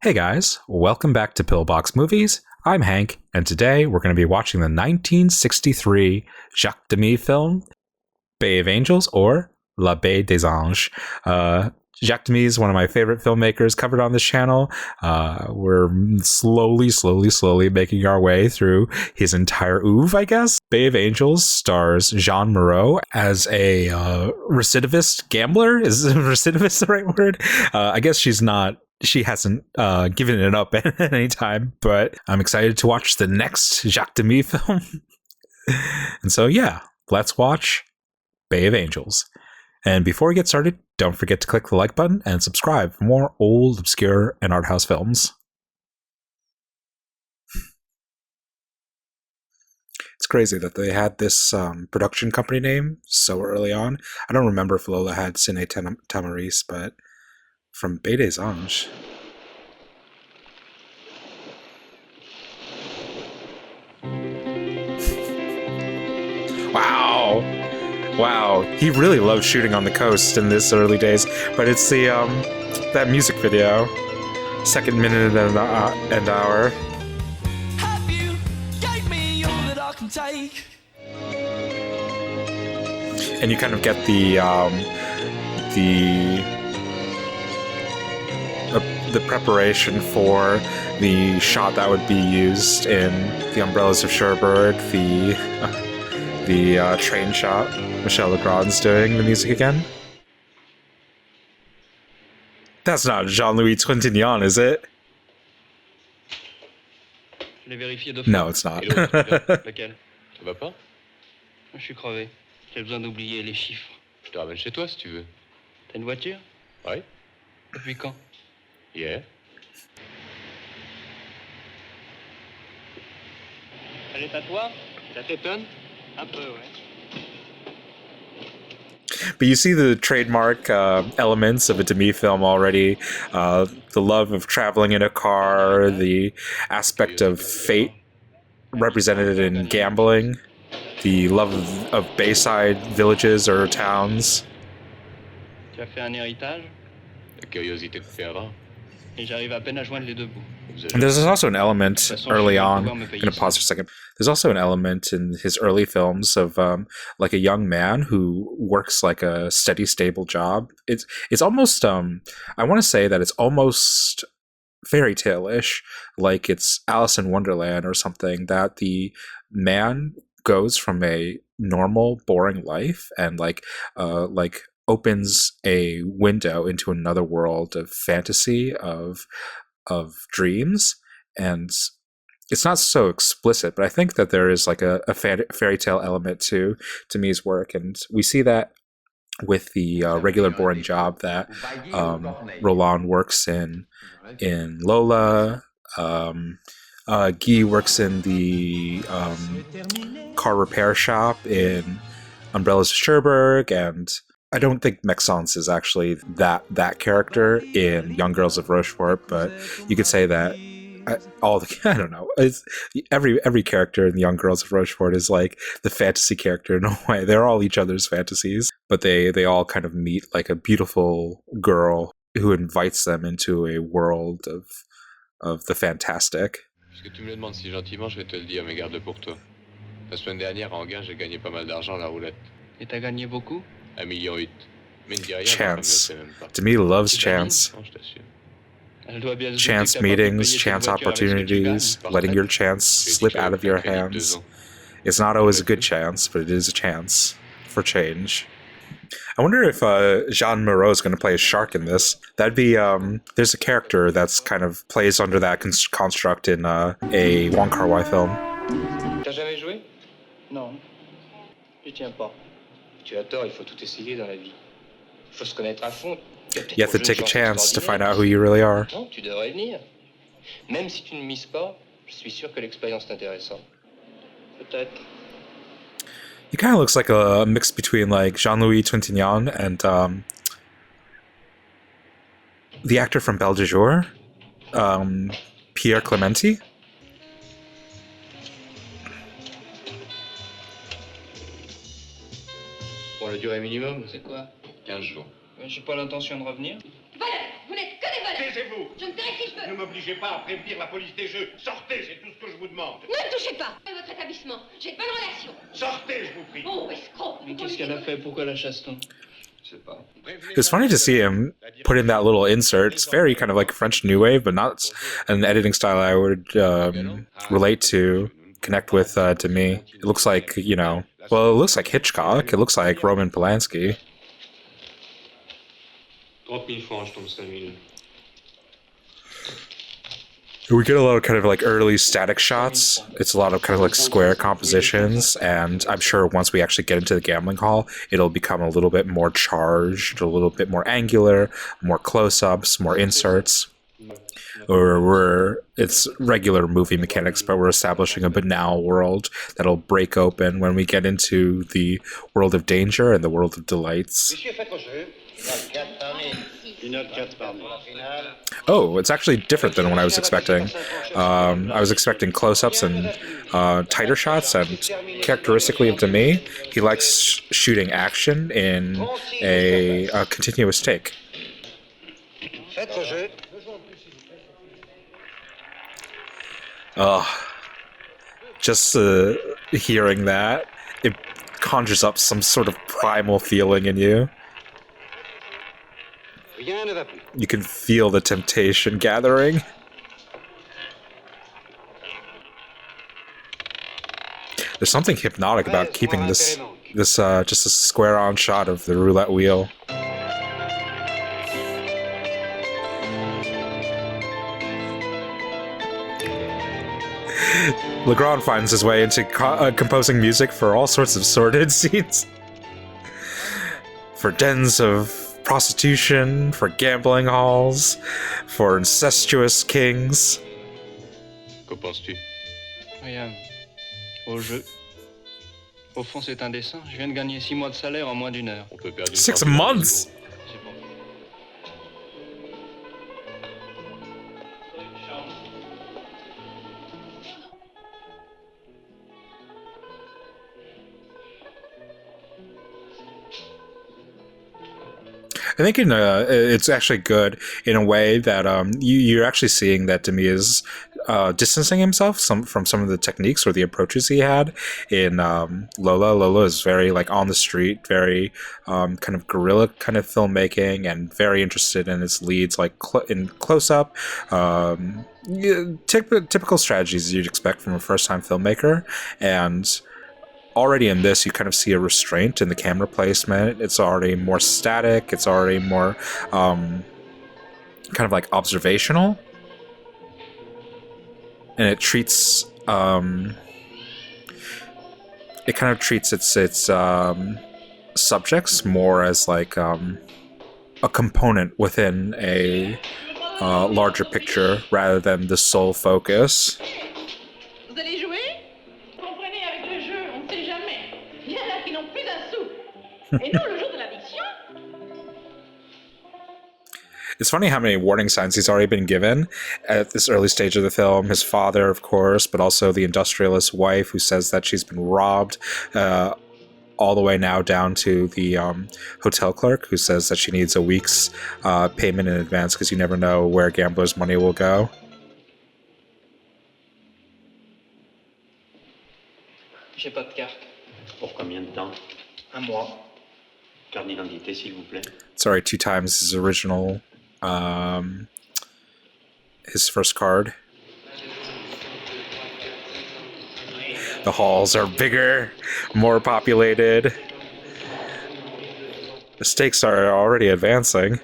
Hey guys, welcome back to Pillbox Movies. I'm Hank, and today we're going to be watching the 1963 Jacques Demy film, Bay of Angels, or La Baie des Anges. Jacques Demy is one of my favorite filmmakers covered on this channel. We're slowly making our way through his entire oeuvre, I guess. Bay of Angels stars Jeanne Moreau as a recidivist gambler. Is recidivist the right word? I guess she hasn't given it up at any time, but I'm excited to watch the next Jacques Demy film. And so, yeah, let's watch Bay of Angels. And before we get started, don't forget to click the like button and subscribe for more old, obscure, and art house films. It's crazy that they had this production company name so early on. I don't remember if Lola had Cine Tamaris, but from Bay des Anges. Wow, he really loved shooting on the coast in this early days, but it's the that music video, second minute and hour. Have you gave me all that I can take? And you kind of get the preparation for the shot that would be used in The Umbrellas of Cherbourg, the train shot. Michel Legrand's doing the music again. That's not Jean-Louis Trintignant, is it? No, it's not. Laquelle? Ça va pas? Je suis crevé. J'ai besoin d'oublier les chiffres. Je te ramène chez toi si tu veux. T'as une voiture? Ouais. Depuis quand? Hier. Elle est à toi? Ça t'étonne? Un peu, ouais. But you see the trademark elements of a Demy film already. The love of traveling in a car, the aspect of fate represented in gambling, the love of Bayside villages or towns. Tu as fait un héritage? La curiosité te perdra. Et j'arrive à peine à joindre les deux bouts. And there's also an element early on. I'm going to pause for a second. There's also an element in his early films of like a young man who works like a steady, stable job. It's almost I want to say that it's almost fairy tale-ish, like it's Alice in Wonderland or something. That the man goes from a normal, boring life and like opens a window into another world of fantasy, of dreams, and it's not so explicit, but I think that there is like a fairy tale element to Demy's work, and we see that with the regular boring job that Roland works in Lola. Guy works in the car repair shop in Umbrellas of Cherbourg, and I don't think Maxence is actually that character in Young Girls of Rochefort, but you could say that I don't know. Every character in the Young Girls of Rochefort is like the fantasy character in a way. They're all each other's fantasies, but they all kind of meet like a beautiful girl who invites them into a world of the fantastic. Puisque tu me le demandes si gentiment, je vais te le dire, mais garde pour toi. La semaine dernière, en gain, j'ai gagné pas mal d'argent à la roulette. Et t'as gagné beaucoup? 1,8 million. Mais ne dis rien, Chance. même pas. Demy loves chance. Non, je t'assure. Elle doit bien se douter Chance que t'as pas pu meetings, payer tes chance voitures avec ce que tu opportunities, gagnes. letting your chance slip out of your hands. It's not always a good chance, but it is a chance for change. I wonder if Jeanne Moreau is going to play a shark in this. That'd be, there's a character that's kind of plays under that construct in a Wong Kar-wai film. T'as jamais joué? Non, je tiens pas. Tu as tort, il faut tout essayer dans la vie. Il faut se connaître à fond. You have to take a chance to find out who you really are. Non, tu devrais venir. Même si tu ne mises pas, je suis sûr que l'expérience t'intéressera. Peut-être. He kind of looks like a mix between like Jean-Louis Trintignant and the actor from Belle de Jour, Pierre Clementi. Pour la durée minimum, C'est quoi? 15 jours. J'ai pas l'intention de revenir. Voleurs! Vous n'êtes que des voleurs! Dégagez-vous! Je me tais si je Ne peux. m'obligez pas à prévenir la police des jeux. Sortez, c'est tout ce que je vous demande. Ne me touchez pas. Votre établissement. J'ai de bonnes relations. Sortez, je vous prie. Oh, escroc. Mais qu'est-ce qu'elle a fait? Pourquoi la chasse-t-on? Je sais pas. It's funny to see him put in that little insert. It's very kind of like French New Wave, but not an editing style I would relate to, connect with to me. It looks like, you know, well, it looks like Hitchcock. It looks like Roman Polanski. 30 000 francs, je tombe 5 000. We get a lot of kind of like early static shots. It's a lot of kind of like square compositions, and I'm sure once we actually get into the gambling hall, it'll become a little bit more charged, a little bit more angular, more close-ups, more inserts. Or it's regular movie mechanics, but we're establishing a banal world that'll break open when we get into the world of danger and the world of delights. Oh, it's actually different than what I was expecting. I was expecting close-ups and tighter shots, and characteristically of Demy, he likes shooting action in a continuous take. Just hearing that, it conjures up some sort of primal feeling in you. You can feel the temptation gathering. There's something hypnotic about keeping this just a square-on shot of the roulette wheel. Legrand finds his way into composing music for all sorts of sordid scenes. For dens of prostitution, for gambling halls, for incestuous kings. Qu'en penses-tu? Rien. Au jeu. Au fond, c'est indécent. Je viens de gagner 6 mois de salaire en moins d'1 heure. On peut perdre une 6 fortune en months? C'est bon. I think it's actually good in a way that you're actually seeing that Demy is distancing himself from some of the techniques or the approaches he had in Lola. Lola is very like on the street, very kind of guerrilla kind of filmmaking, and very interested in its leads, like in close up. Typical strategies you'd expect from a first-time filmmaker, and already in this, you kind of see a restraint in the camera placement. It's already more static. It's already more kind of like observational. And it treats it kind of treats its subjects more as like a component within a larger picture rather than the sole focus. Vous allez jouer? Comprenez, avec le jeu, on ne sait jamais. Il y en a qui n'ont plus un sou. Et nous, le jour de l'addiction? It's funny how many warning signs he's already been given at this early stage of the film. His father, of course, but also the industrialist's wife who says that she's been robbed, all the way now down to the hotel clerk who says that she needs a week's payment in advance because you never know where gambler's money will go. J'ai pas de carte. Pour combien de temps? 1 mois. Carte d'identité, s'il vous plaît. Sorry, 2 times his original, his first card. The halls are bigger, more populated. The stakes are already advancing.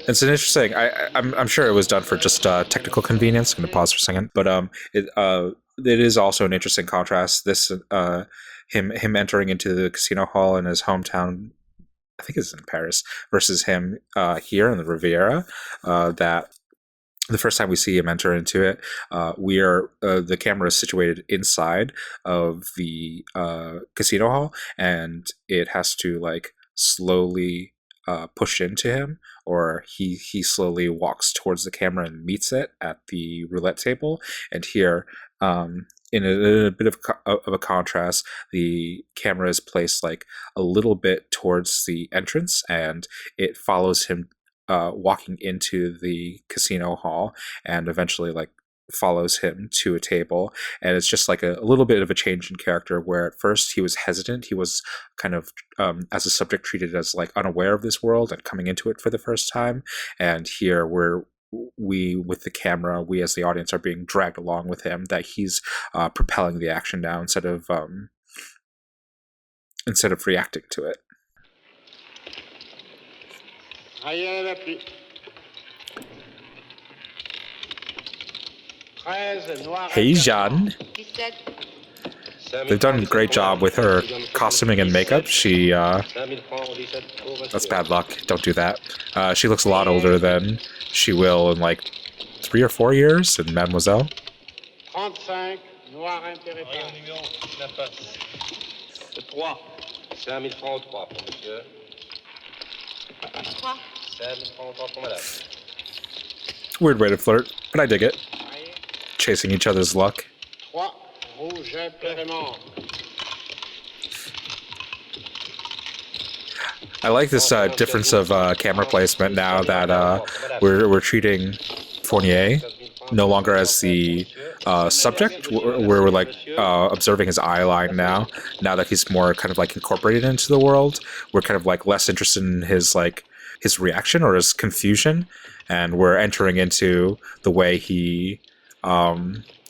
It's an interesting. I'm sure it was done for just technical convenience. I'm gonna pause for a second, but it is also an interesting contrast. This him entering into the casino hall in his hometown, I think it's in Paris, versus him here in the Riviera. That the first time we see him enter into it, the camera is situated inside of the casino hall, and it has to like slowly push into him, or he slowly walks towards the camera and meets it at the roulette table. And here in a bit of a contrast, the camera is placed like a little bit towards the entrance, and it follows him walking into the casino hall, and eventually like follows him to a table. And it's just like a little bit of a change in character, where at first he was hesitant. He was kind of as a subject treated as like unaware of this world and coming into it for the first time, and here we with the camera, we as the audience are being dragged along with him, that he's propelling the action now instead of reacting to it. Rien n'a plus. 13 noirs. Hey, Jeanne. They've done a great job with her costuming and makeup. She, that's bad luck. Don't do that. She looks a lot older than she will in like 3 or 4 years in Mademoiselle. 35 noirs intérêts. 3. 5 000 francs au 3 pour monsieur. 3. 5 000 francs au 3 pour madame. Weird way to flirt, but I dig it. Chasing each other's luck. 3 rouge impérément. I like this difference of camera placement now that we're treating Fournier no longer as the subject. We're like observing his eye line now. Now that he's more kind of like incorporated into the world, we're kind of like less interested in his reaction or his confusion, and we're entering into the way he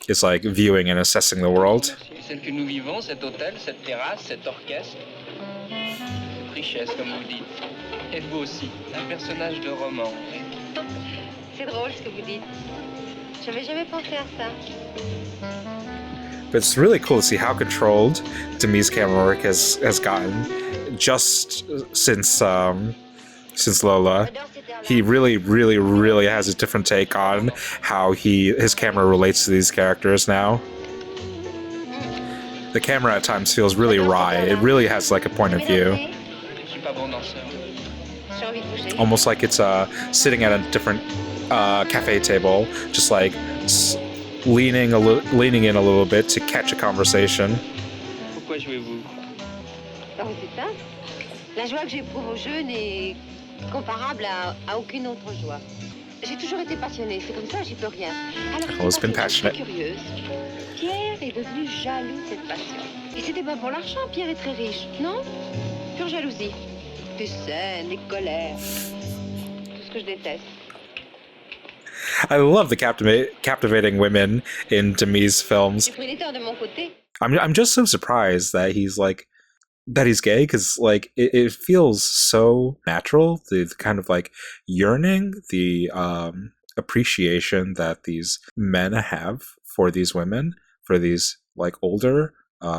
is like viewing and assessing the world. Celle que nous vivons, cet hôtel, cette terrasse, cet orchestre, cette richesse, comme vous dites. Et vous aussi, un personnage de roman. C'est drôle ce que vous dites. J'avais jamais pensé à ça. But it's really cool to see how controlled Demi's camera work has gotten just since Lola. He really has a different take on how his camera relates to these characters now. The camera at times feels really wry. It really has like a point of view. Je suis pas bon danseur. J'ai envie de bouger. Almost like it's sitting at a different cafe table, just like leaning in a little bit to catch a conversation. Pourquoi jouez-vous? Ah oui, c'est simple. La joie que j'éprouve au jeu n'est comparable à aucune autre joie. J'ai toujours été passionnée, c'est comme ça, j'y peux rien. Alors, Always been je suis passionate. curieuse. Pierre est devenu jaloux de cette passion. Et c'était pas pour l'argent, Pierre est très riche, non? Pure jalousie. Des scènes, des colères. Tout ce que je déteste. I love the captivating women in Demi's films. J'ai pris les torts de mon côté. I'm just so surprised that he's gay, because like it feels so natural, the kind of like yearning, the appreciation that these men have for these women, for these like older,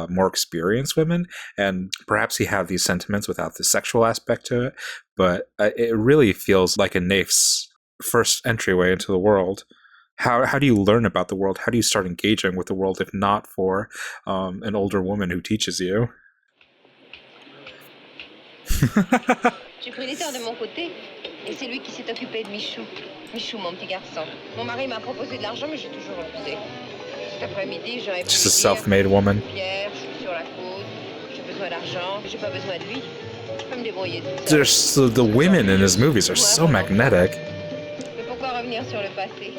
more experienced women, and perhaps he have these sentiments without the sexual aspect to it, but it really feels like a naif's first entryway into the world. How do you learn about the world? How do you start engaging with the world if not for an older woman who teaches you? J'ai pris les torts de mon côté. Et c'est lui qui s'est occupé de Michou. Michou, mon petit garçon. Mon mari m'a proposé de l'argent, mais j'ai toujours refusé. Cet après-midi, j'aurais pu Just a lui dire, self-made woman. Pierre, je suis sur la côte. J'ai besoin d'argent. J'ai pas besoin de lui. Je peux me débrouiller toute seule. There's the women in his movies are so magnetic. Mais pourquoi revenir sur le passé?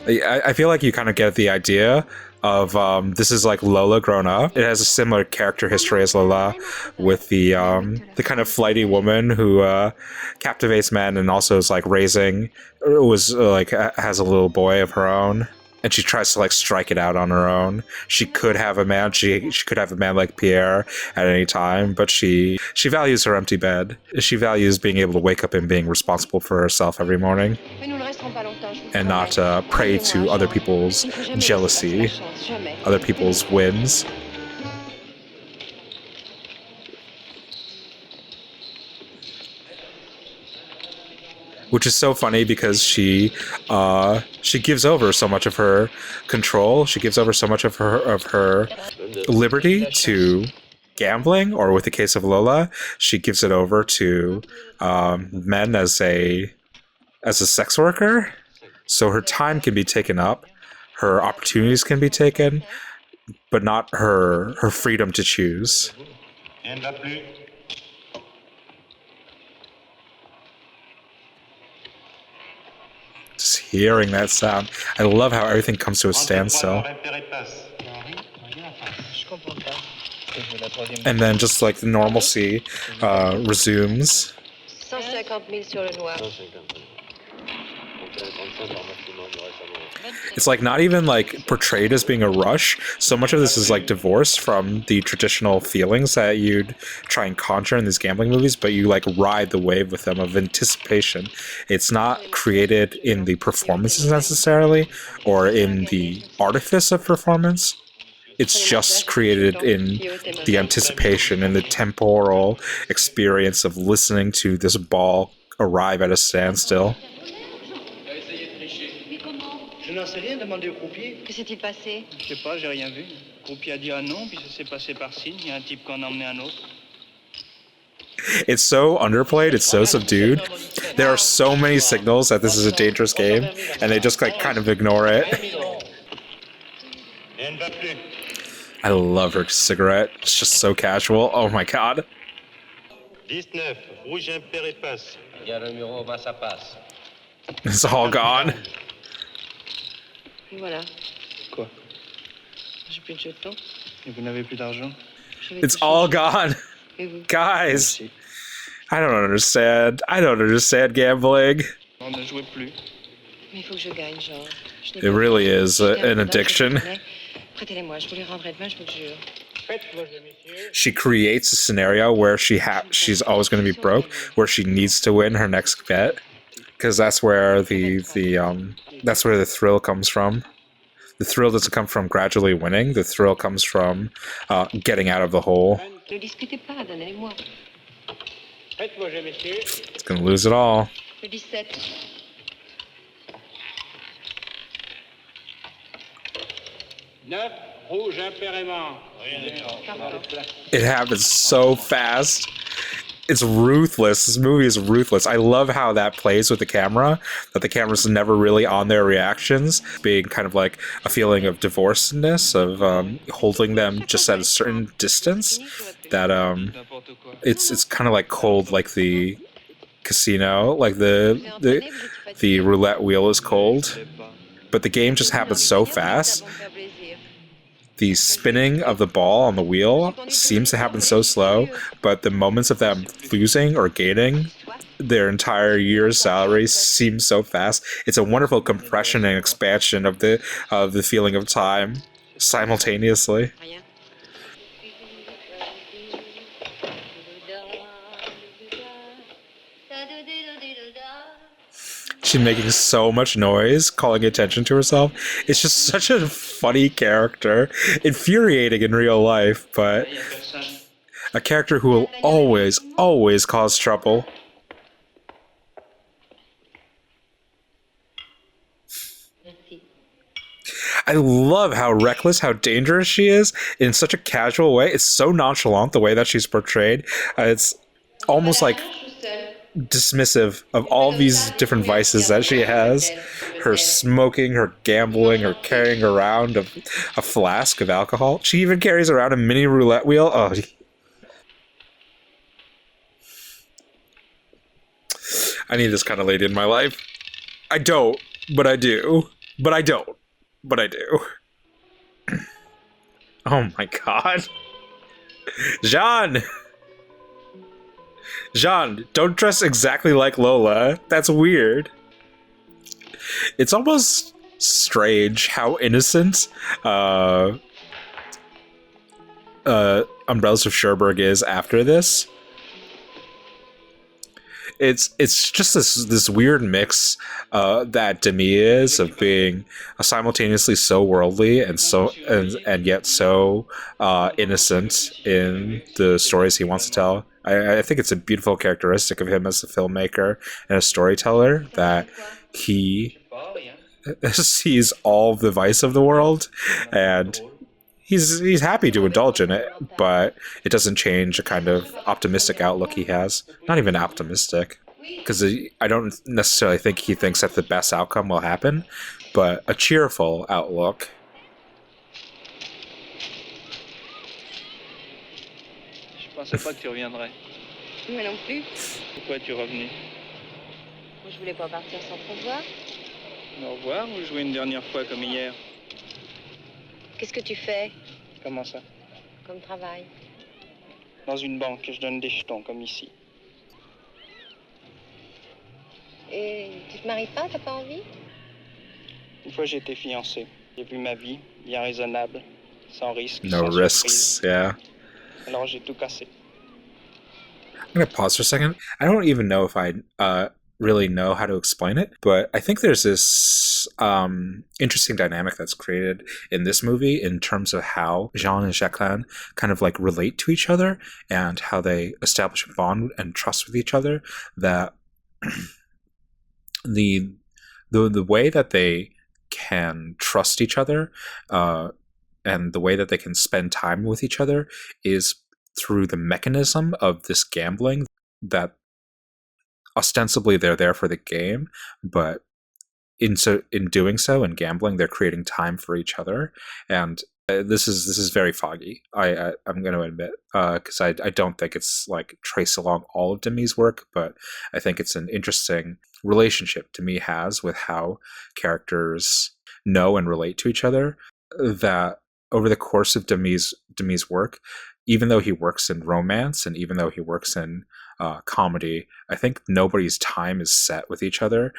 I feel like you kind of get the idea of this is like Lola grown up. It has a similar character history as Lola, with the kind of flighty woman who captivates men and also is like has a little boy of her own, and she tries to like strike it out on her own. She could have a man. She could have a man like Pierre at any time, but she values her empty bed. She values being able to wake up and being responsible for herself every morning, Mais nous ne resterons pas longtemps, je vous and not promets. prey to other people's Il faut jamais jealousy, laisser passer la chance, jamais. other people's wins. Which is so funny because she gives over so much of her control. She gives over so much of her liberty to gambling, or with the case of Lola, she gives it over to men as a sex worker. So her time can be taken up, her opportunities can be taken. but not her freedom to choose. Rien ne va plus. Just hearing that sound. I love how everything comes to a standstill. Je comprends pas. La troisième. And then just like the normalcy resumes. 150 000 sur le noir. 35 par maximum, le reste à voir. It's like not even like portrayed as being a rush. So much of this is like divorced from the traditional feelings that you'd try and conjure in these gambling movies, but you like ride the wave with them of anticipation. It's not created in the performances necessarily or in the artifice of performance. It's just created in the anticipation and the temporal experience of listening to this ball arrive at a standstill. Je n'en sais rien, demandez au croupier. Que s'est-il passé? Je sais pas, j'ai rien vu. Le croupier a dit ah non, puis ça s'est passé par signe. Il y a un type qui en a emmené un autre. It's so underplayed, it's so subdued. There are so many signals that this is a dangerous game, and they just like kind of ignore it. Rien ne va plus. I love her cigarette. It's just so casual. Oh my god. 19, rouge impair et passe. Il y a le numéro 20, ça passe. It's all gone. Et voilà. Quoi? J'ai plus de jetons. Et vous n'avez plus d'argent? Je vais It's tout all changer. gone. Et vous? Guys, I don't understand. I don't understand gambling. On ne jouait plus. Mais il faut que je gagne, Jean. Je n'ai It pas- really is Je gagne an demain, addiction. je vous les prêtez-les-moi, je vous les rendrai demain, je vous le jure. Faites-moi jeu, messieurs. She creates a scenario where she's always going to be broke, where she needs to win her next bet, because that's where the thrill comes from. The thrill doesn't come from gradually winning. The thrill comes from getting out of the hole. Ne discutez pas, donnez-les-moi. Faites-moi jeu, messieurs. It's gonna lose it all. Le 17. 9, rouge impair aimant. It happens so fast. It's ruthless. This movie is ruthless. I love how that plays with the camera, that the camera's never really on their reactions, being kind of like a feeling of divorcedness, of holding them just at a certain distance, that N'importe quoi. it's kind of like cold, like the casino, like the roulette wheel is cold, but the game just happens so fast. The spinning of the ball on the wheel seems to happen so slow, but the moments of them losing or gaining their entire year's salary seem so fast. It's a wonderful compression and expansion of the feeling of time simultaneously. Rien. She's making so much noise, calling attention to herself. It's just such a funny character. Infuriating in real life, but Il y a personne. a character who will always, always cause trouble. Merci. I love how reckless, how dangerous she is in such a casual way. It's so nonchalant the way that she's portrayed. It's almost like dismissive of all these different vices that she has. Her smoking, her gambling, her carrying around a flask of alcohol. She even carries around a mini roulette wheel. Oh, I need this kind of lady in my life. I don't, but I do. But I don't, but I do. Oh my god. Jean! Jean, don't dress exactly like Lola. That's weird. It's almost strange how innocent Umbrellas of Cherbourg is after this. It's just this weird mix that Demi is, of being simultaneously so worldly and yet so innocent in the stories he wants to tell. I think it's a beautiful characteristic of him as a filmmaker and a storyteller, that he sees all the vice of the world, and he's happy to indulge in it, but it doesn't change a kind of optimistic outlook he has. Not even optimistic, because I don't necessarily think he thinks that the best outcome will happen, but a cheerful outlook. pensais pas que tu reviendrais. Moi non plus. Pourquoi es-tu revenu? Je voulais pas partir sans te revoir. Au revoir ou jouer une dernière fois comme hier? Qu'est-ce que tu fais Comment ça? comme travail? Dans une banque, je donne des jetons comme ici. Et tu te maries pas, t'as pas envie? Une fois, j'ai été fiancé. J'ai vu ma vie, bien raisonnable, sans risque, No sans risks. surprise. Yeah. Alors j'ai tout cassé. I'm gonna pause for a second. I don't even know if I really know how to explain it, but I think there's this interesting dynamic that's created in this movie in terms of how Jean and Jacqueline kind of like relate to each other and how they establish a bond and trust with each other. That the way that they can trust each other and the way that they can spend time with each other is through the mechanism of this gambling, that ostensibly they're there for the game, but in doing so and gambling, they're creating time for each other. And this is very foggy. I'm going to admit, because I don't think it's like traced along all of Demi's work, but I think it's an interesting relationship Demi has with how characters know and relate to each other. That over the course of Demi's work, even though he works in romance and even though he works in comedy, I think nobody's time is set with each other.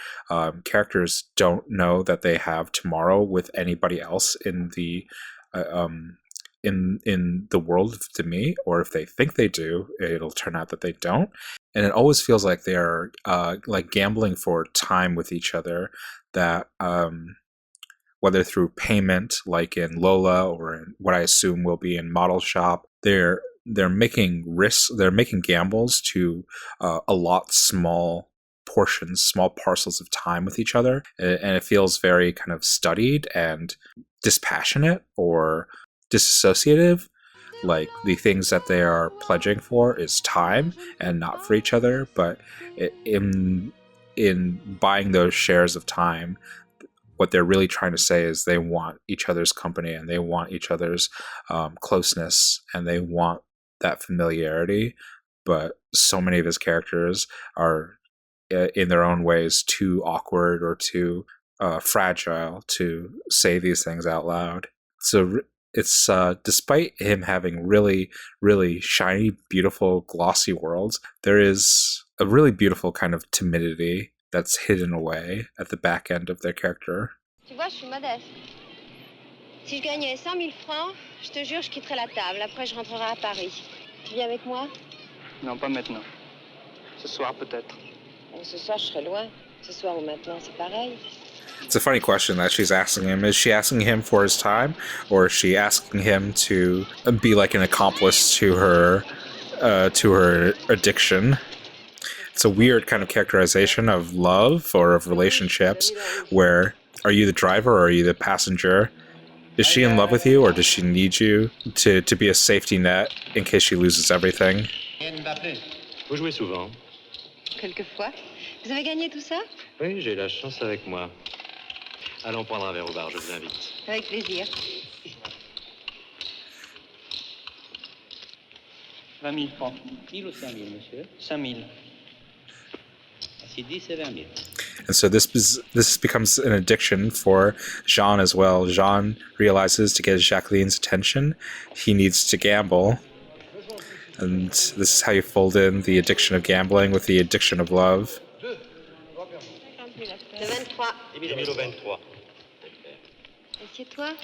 Characters don't know that they have tomorrow with anybody else in the world of Demi, or if they think they do, it'll turn out that they don't. And it always feels like they're like gambling for time with each other. That whether through payment, like in Lola, or in what I assume will be in Model Shop, they're making risks, they're making gambles to allot small portions, small parcels of time with each other, and it feels very kind of studied and dispassionate or disassociative. Like the things that they are pledging for is time and not for each other, but in buying those shares of time, what they're really trying to say is they want each other's company and they want each other's closeness and they want that familiarity. But so many of his characters are in their own ways too awkward or too fragile to say these things out loud. So it's despite him having really, really shiny, beautiful, glossy worlds, there is a really beautiful kind of timidity that's hidden away at the back end of their character. Tu vois, je suis modeste. Si je gagnais 100 000 francs, je te jure, je quitterais la table. Après, je rentrerai à Paris. Tu viens avec moi? Non, pas maintenant. Ce soir peut-être. Ce soir, je serai loin. Ce soir ou maintenant, c'est pareil. It's a funny question that she's asking him. Is she asking him for his time, or is she asking him to be like an accomplice to her addiction? It's a weird kind of characterization of love or of relationships where are you the driver or are you the passenger? Is she in love with you or does she need you to be a safety net in case she loses everything? Vous jouez souvent? Quelquefois. Vous avez gagné tout ça? Oui, j'ai la chance avec moi. Allons prendre un verre au bar, je vous invite. Avec plaisir. 20 000 francs. 1000 ou 5000, monsieur? 5 000. C'est 10 et 20 000. And so this becomes an addiction for Jean as well. Jean realizes to get Jacqueline's attention, he needs to gamble. And this is how you fold in the addiction of gambling with the addiction of love. Le 23. 23. Assieds-toi.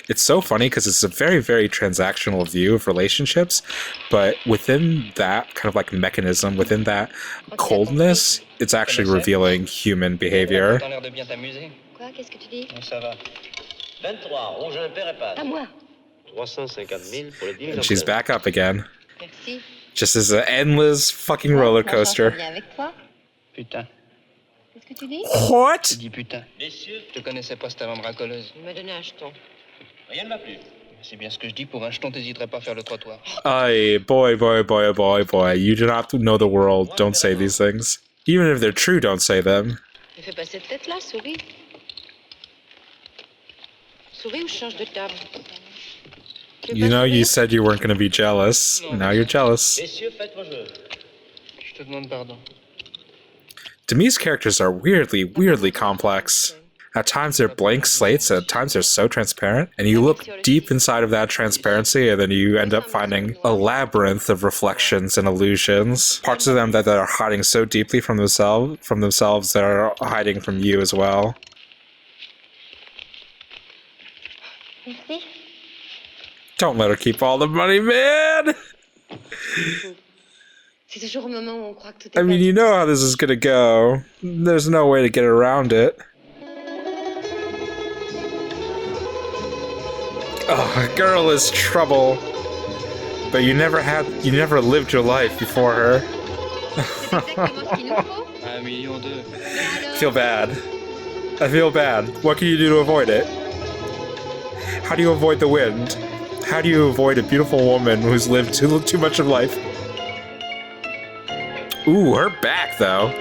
It's so funny because it's a very, very transactional view of relationships, but within that kind of like mechanism, within that coldness, it's actually revealing human behavior. T'as l'air de bien t'amuser. Quoi? Qu'est-ce que tu dis? Ça va. 23, rouge impair et pas. À moi. 350 000 pour le dîner. And she's back up again. Merci. Just as an endless fucking roller Ma chance, coaster. elle vient avec toi. Putain. Qu'est-ce que tu dis? What? Tu dis putain. Messieurs, Je te connaissais pas cette femme bracoleuse. Il m'a donné un jeton. rien ne m'a plu. C'est bien ce que je dis. Pour un jeton, t'hésiterais pas à faire le trottoir. Aye, boy. You do not know the world. Don't say these things. Even if they're true, don't say them. Tu fais pas cette tête-là, souris. Souris ou je change de table? Tu veux You pas know, you sourire? said you weren't going to be jealous. Now you're jealous. Messieurs, faites vos jeux. Je te demande pardon. Demi's characters are weirdly complex. At times they're blank slates, at times they're so transparent, and you look deep inside of that transparency, and then you end up finding a labyrinth of reflections and illusions. Parts of them that are hiding so deeply from themselves that are hiding from you as well. Merci. Don't let her keep all the money, man! C'est toujours au moment où on croit que tout est I mean, perdu. you know how this is gonna go. There's no way to get around it. Oh, a girl is trouble. But you never lived your life before her. C'est exactement ce qu'il nous faut. 1,2 million. Mais alors, I feel bad. I feel bad. What can you do to avoid it? How do you avoid the wind? How do you avoid a beautiful woman who's lived too much of life? Ooh, her back, though.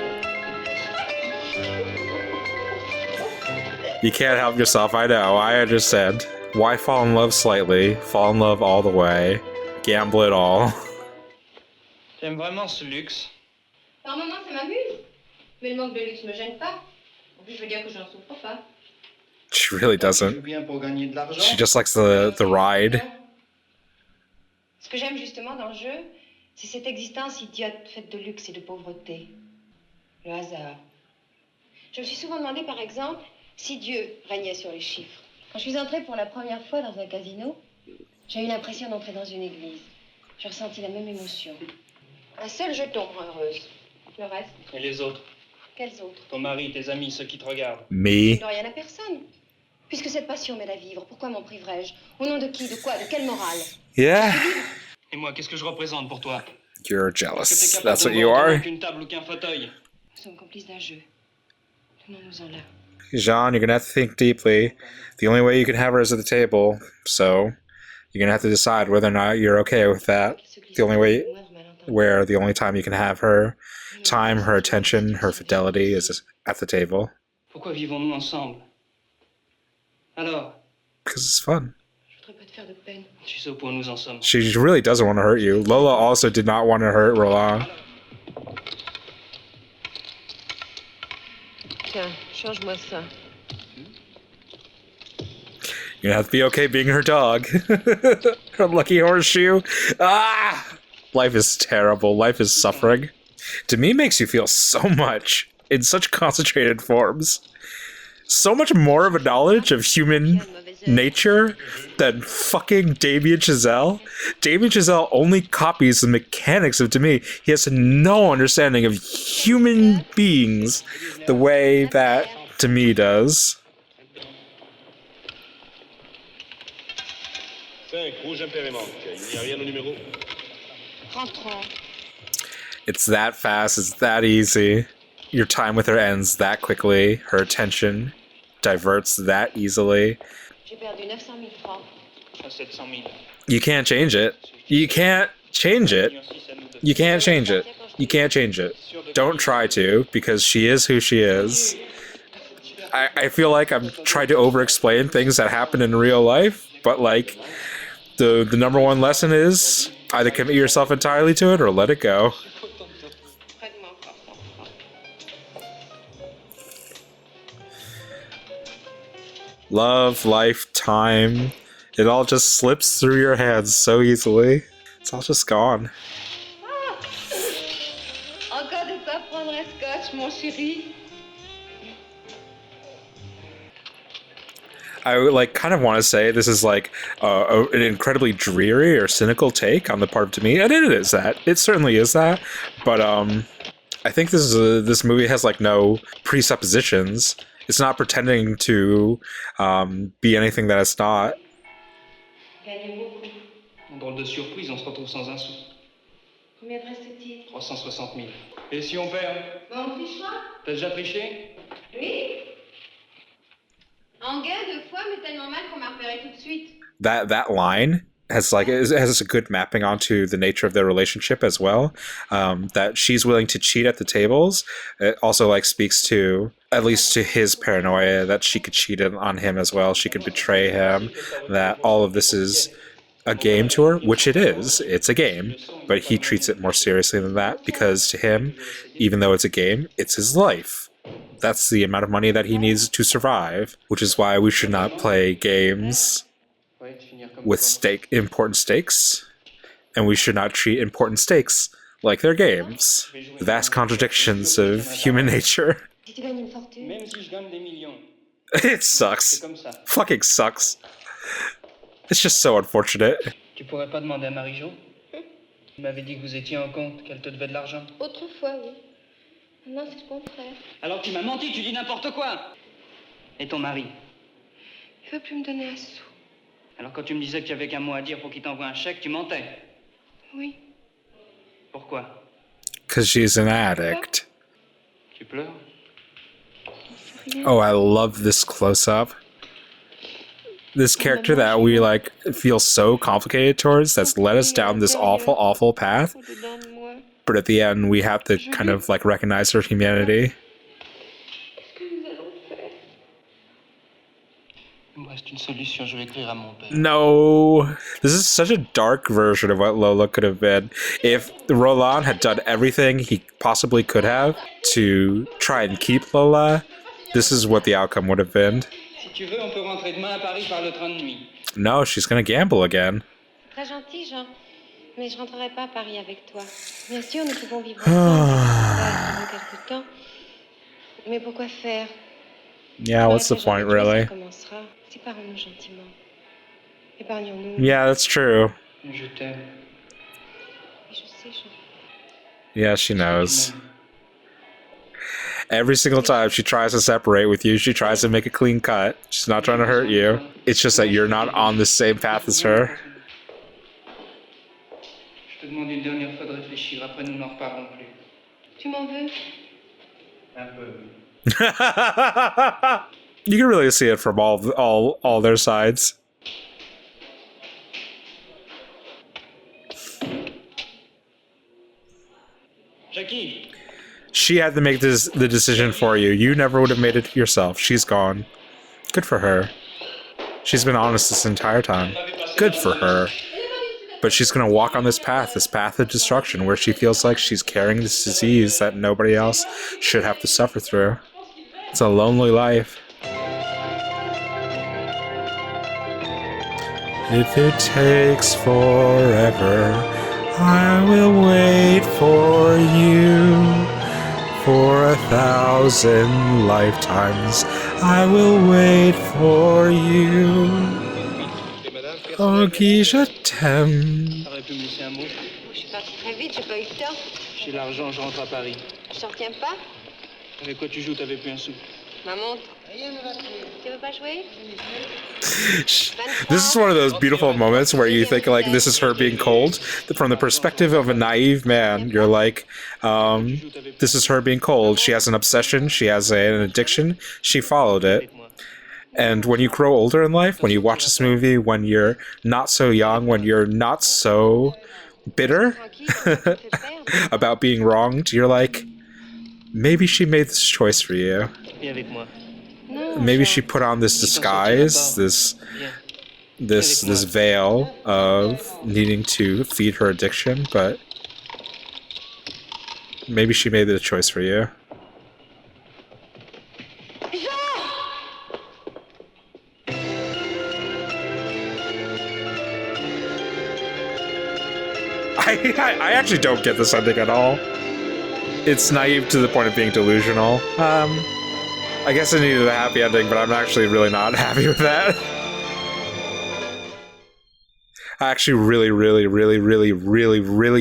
You can't help yourself, I know, I understand. Why fall in love slightly? Fall in love all the way. Gamble it all. J'aime vraiment ce luxe. par moments, ça m'amuse. Mais le manque de luxe me gêne pas. En plus, je veux dire que je n'en souffre pas. She really doesn't. bien pour gagner de l'argent. She just likes the ride. Ce que j'aime justement dans le jeu, c'est cette existence idiote faite de luxe et de pauvreté. Le hasard. Je me suis souvent demandé, par exemple, si Dieu régnait sur les chiffres. Quand je suis entrée pour la première fois dans un casino, j'ai eu l'impression d'entrer dans une église. J'ai ressenti la même émotion. Un seul jeton me rend heureuse. Le reste, Et les autres? quels autres? Ton mari, tes amis, ceux qui te regardent. Je Me. ne dois rien à personne. Puisque cette passion m'aide à vivre, pourquoi m'en priverais-je? Au nom de qui? De quoi? De quelle morale? Yeah. Et moi, qu'est-ce que je représente pour toi? You're Est-ce que t'es jealous. capable That's de what me you voir are. avec une table ou qu'un fauteuil? Nous sommes complices d'un jeu. Tenons-nous-en là. Jean, you're gonna have to think deeply. The only way you can have her is at the table, so you're gonna have to decide whether or not you're okay with that. The only way where the only time you can have her time, her attention, her fidelity is at the table. Pourquoi vivons-nous ensemble? Alors, Because it's fun. Je voudrais pas te faire de peine. tu sais au point où nous en sommes. She really doesn't want to hurt you. Lola also did not want to hurt Roland. Tiens, change-moi ça. You're gonna have to be okay being her dog. Her lucky horseshoe. Ah! Life is terrible. Life is suffering. To me, makes you feel so much in such concentrated forms. So much more of a knowledge of human nature than fucking Damien Chazelle. Damien Chazelle only copies the mechanics of Demi. He has no understanding of human beings the way that Demi does. 5, rouge impair et manque. Il n'y a rien au numéro. Rentrons. It's that fast, it's that easy. Your time with her ends that quickly. Her attention diverts that easily. J'ai perdu 900 000 francs. À 700 000. You can't change it. You can't change it. You can't change it. You can't change it. Don't try to, because she is who she is. I feel like I'm trying to over-explain things that happen in real life, but like, the number one lesson is either commit yourself entirely to it or let it go. Près de moi encore. Love, life, time. It all just slips through your hands so easily. It's all just gone. Encore de quoi prendre un scotch, mon chéri. I would like kind of want to say this is like an incredibly dreary or cynical take on the part of Demi, and it is that. It certainly is that. But I think this movie has like no presuppositions. It's not pretending to be anything that it's not. Gagnez beaucoup. En drôle de surprise, on se retrouve sans un sou. Combien te reste-t-il? 360 000. Et si on perd? Bon, on trichera? T'as déjà triché? Oui. En gain 2 fois, mais tellement mal qu'on m'a repéré tout de suite. That line has like it has a good mapping onto the nature of their relationship as well. That she's willing to cheat at the tables. It also like speaks to at least to his paranoia that she could cheat on him as well. She could betray him. That all of this is a game to her, which it is. It's a game, but he treats it more seriously than that because to him, even though it's a game, it's his life. That's the amount of money that he needs to survive, which is why we should not play games with important stakes, and we should not treat important stakes like they're games. The vast contradictions of human nature. Si tu gagnes une fortune, Même si je gagne des millions, It c'est sucks. comme ça. Fucking sucks. It's just so unfortunate. Tu pourrais pas demander à Marie-Jo? Tu m'avais dit que vous étiez en compte, qu'elle te devait de l'argent. autrefois, oui. Maintenant, c'est le contraire. Alors tu m'as menti, tu dis n'importe quoi. Et ton mari? Il veut plus me donner un sou. Alors quand tu me disais que tu avais qu'un mot à dire pour qu'il t'envoie un chèque, tu mentais. Oui. Pourquoi? Because she's an addict. Tu pleures? C'est rien. Oh, I love this close-up. This character that we like feel so complicated towards, that's led us down this awful, awful path. Au-dedans de moi. But at the end, we have to kind of like recognize her humanity. Qu'est-ce que nous allons faire? Il me reste une solution, je vais écrire à mon père. No, this is such a dark version of what Lola could have been. If Roland had done everything he possibly could have to try and keep Lola, this is what the outcome would have been. Si tu veux, on peut rentrer demain à Paris par le train de nuit. No, she's gonna gamble again. Très gentil, Jean. Mais je rentrerai pas à Paris avec toi. Bien sûr, nous pouvons vivre ensemble pendant quelque temps. Mais pourquoi faire? Yeah, what's the point, really? Commencera. Séparons-nous gentiment. Épargnons-nous. Yeah, that's true. Je t'aime. Oui, je sais, Jean. Yeah, she knows. Every single time she tries to separate with you, she tries to make a clean cut. She's not trying to hurt you. It's just that you're not on the same path as her. Je te demande une dernière fois de réfléchir, après nous n'en reparlons plus. Tu m'en veux? Un peu. You can really see it from all their sides. Jackie! She had to make the decision for you. You never would have made it yourself. She's gone. Good for her. She's been honest this entire time. Good for her. But she's gonna walk on this path of destruction, where she feels like she's carrying this disease that nobody else should have to suffer through. It's a lonely life. If it takes forever, I will wait for you. For 1,000 lifetimes, I will wait for you. Oh, qui je t'aime. T'aurais pu me laisser un mot? Je suis partie très vite, j'ai pas eu le temps. J'ai l'argent, je rentre à Paris. Je t'en retiens pas? Avec quoi tu joues? T'avais plus un sou. Ma montre. Tu veux pas jouer? This is one of those beautiful moments where you think like this is her being cold. From the perspective of a naive man, you're like, this is her being cold. She has an obsession. She has an addiction. She followed it. And when you grow older in life, when you watch this movie, when you're not so young, when you're not so bitter about being wronged, you're like, maybe she made this choice for you. Viens avec moi. Maybe she put on this disguise, this veil of needing to feed her addiction, but maybe she made the choice for you. I actually don't get this ending at all. It's naive to the point of being delusional. I guess I needed a happy ending, but I'm actually really not happy with that. I actually really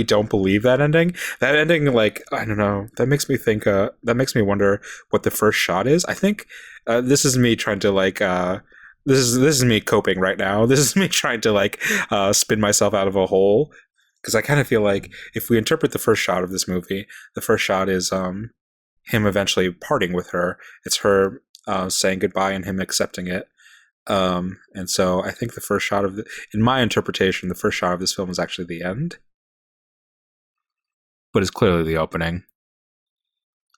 don't believe that ending. That ending, like, I don't know, that makes me think, that makes me wonder what the first shot is. I think this is me trying to, like, this is me coping right now. This is me trying to, like, spin myself out of a hole. Because I kind of feel like if we interpret the first shot of this movie, the first shot is him eventually parting with her. It's her saying goodbye and him accepting it. And so I think the first shot of in my interpretation, the first shot of this film is actually the end. But it's clearly the opening.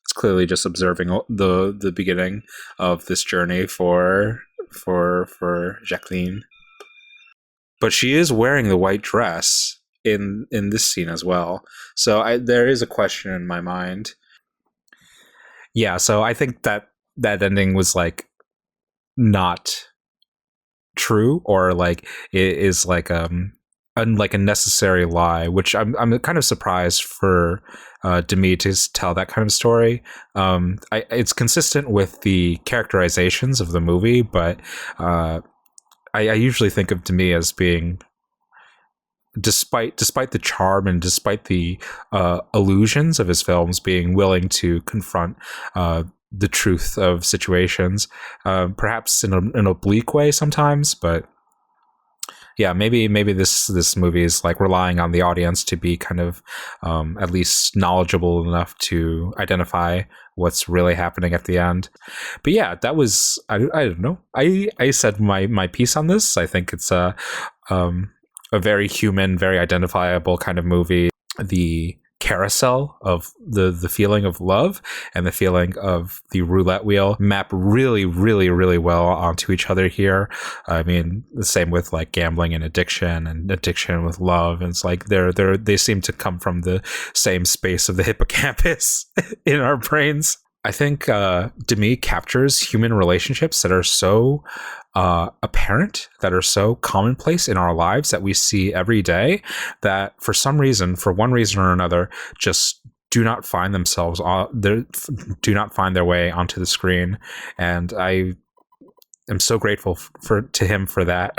It's clearly just observing the beginning of this journey for Jacqueline. but she is wearing the white dress in this scene as well. So there is a question in my mind. Yeah, so I think that ending was like not true, or like it is like a necessary lie, which I'm kind of surprised for Demi to tell that kind of story. It's consistent with the characterizations of the movie, but I usually think of Demi as being, despite the charm and despite the illusions of his films, being willing to confront the truth of situations, perhaps in an oblique way sometimes, but yeah, maybe this movie is like relying on the audience to be kind of at least knowledgeable enough to identify what's really happening at the end. But yeah, that was I don't know. I said my piece on this. I think it's a very human, very identifiable kind of movie. The carousel of the feeling of love and the feeling of the roulette wheel map really, really, really well onto each other here. I mean, the same with like gambling and addiction with love. And it's like they seem to come from the same space of the hippocampus in our brains. I think Demi captures human relationships that are so apparent, that are so commonplace in our lives, that we see every day, that for some reason, for one reason or another, just do not find themselves do not find their way onto the screen. And I am so grateful to him for that.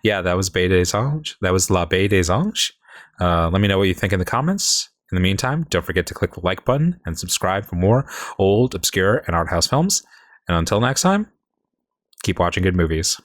Yeah, that was Baie des Anges. That was La Baie des Anges. Let me know what you think in the comments. In the meantime, don't forget to click the like button and subscribe for more old, obscure, and art house films. And until next time, keep watching good movies.